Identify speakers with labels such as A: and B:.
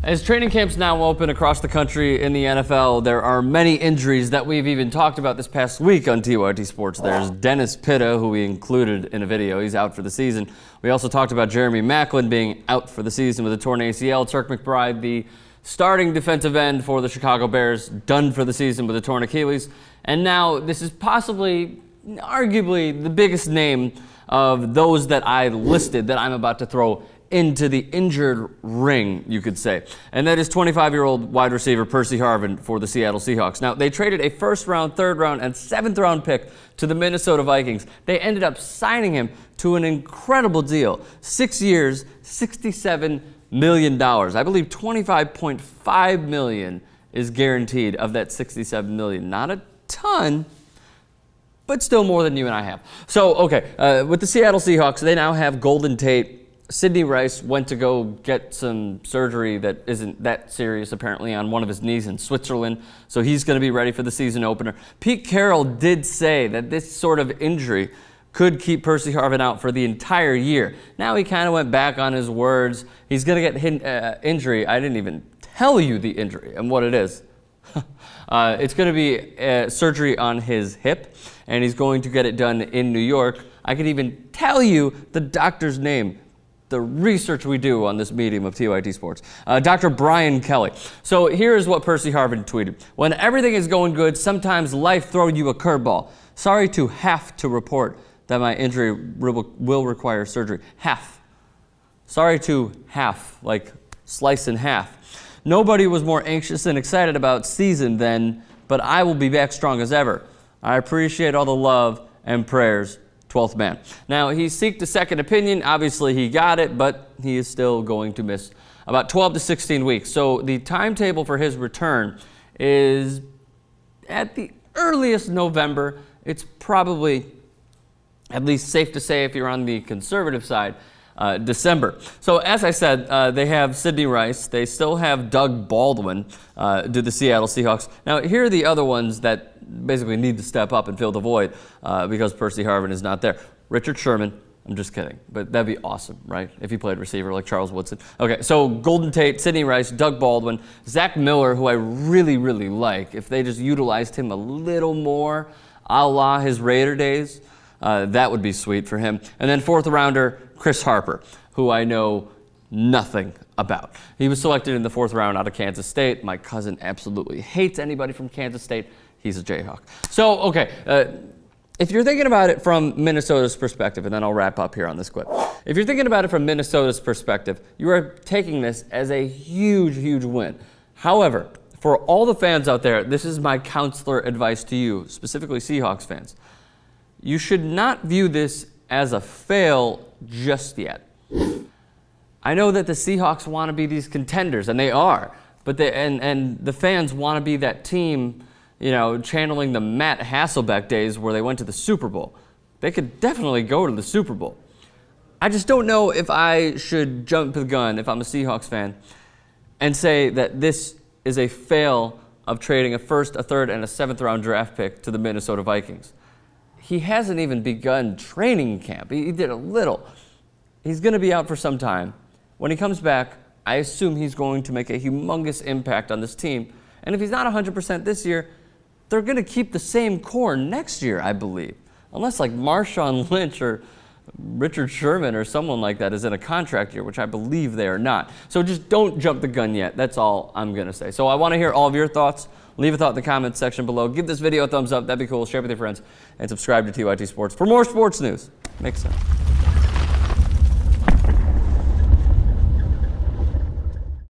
A: As training camps now open across the country in the NFL, there are many injuries that we've even talked about this past week on TYT Sports. There's Dennis Pitta, who we included in a video. He's out for the season. We also talked about Jeremy Maclin being out for the season with a torn ACL. Turk McBride, the starting defensive end for the Chicago Bears, done for the season with a torn Achilles. And now this is possibly, arguably, the biggest name of those that I listed that I'm about to throw into the injured ring, you could say. And that is 25-year-old wide receiver Percy Harvin for the Seattle Seahawks. Now, they traded a first-round, third-round, and seventh-round pick to the Minnesota Vikings. They ended up signing him to an incredible deal. 6 years, $67 million. I believe $25.5 million is guaranteed of that $67 million. Not a ton, but still more than you and I have. So, okay, with the Seattle Seahawks, they now have Golden Tate. Sidney Rice went to go get some surgery that isn't that serious, apparently, on one of his knees in Switzerland, so he's going to be ready for the season opener. Pete Carroll did say that this sort of injury could keep Percy Harvin out for the entire year. Now he kind of went back on his words. He's going to get injury. I didn't even tell you the injury and what it is. It's going to be surgery on his hip, and he's going to get it done in New York. I could even tell you the doctor's name. The research we do on this medium of TYT Sports. Dr. Brian Kelly. So here is what Percy Harvin tweeted. When everything is going good, sometimes life throws you a curveball. Sorry to have to report that my injury will require surgery. Sorry to half, like slice in half. Nobody was more anxious and excited about season then, but I will be back strong as ever. I appreciate all the love and prayers. 12th man. Now, he sought a second opinion. Obviously, he got it, but he is still going to miss about 12 to 16 weeks. So the timetable for his return is at the earliest November. It's probably, at least safe to say if you're on the conservative side, December. So as I said, they have Sidney Rice. They still have Doug Baldwin, do the Seattle Seahawks. Now, here are the other ones that basically need to step up and fill the void because Percy Harvin is not there. Richard Sherman. I'm just kidding, but that'd be awesome, right? If he played receiver like Charles Woodson. Okay, so Golden Tate, Sidney Rice, Doug Baldwin, Zach Miller, who I really, really like. If they just utilized him a little more, a la his Raider days, that would be sweet for him. And then fourth rounder, Chris Harper, who I know nothing about. He was selected in the fourth round out of Kansas State. My cousin absolutely hates anybody from Kansas State. He's a Jayhawk. So, okay, if you're thinking about it from Minnesota's perspective, and then I'll wrap up here on this clip. If you're thinking about it from Minnesota's perspective, you are taking this as a huge, huge win. However, for all the fans out there, this is my counselor advice to you, specifically Seahawks fans. You should not view this as a fail just yet. I know that the Seahawks want to be these contenders, and they are, but and the fans want to be that team, you know, channeling the Matt Hasselbeck days where they went to the Super Bowl. They could definitely go to the Super Bowl. I just don't know if I should jump the gun, if I'm a Seahawks fan, and say that this is a fail of trading a first, a third, and a seventh round draft pick to the Minnesota Vikings. He hasn't even begun training camp. He did a little. He's going to be out for some time. When he comes back, I assume he's going to make a humongous impact on this team. And if he's not 100% this year, they're going to keep the same core next year, I believe. Unless like Marshawn Lynch or Richard Sherman or someone like that is in a contract year, which I believe they are not. So just don't jump the gun yet. That's all I'm going to say. So I want to hear all of your thoughts. Leave a thought in the comments section below. Give this video a thumbs up. That'd be cool. Share it with your friends. And subscribe to TYT Sports for more sports news. Makes sense.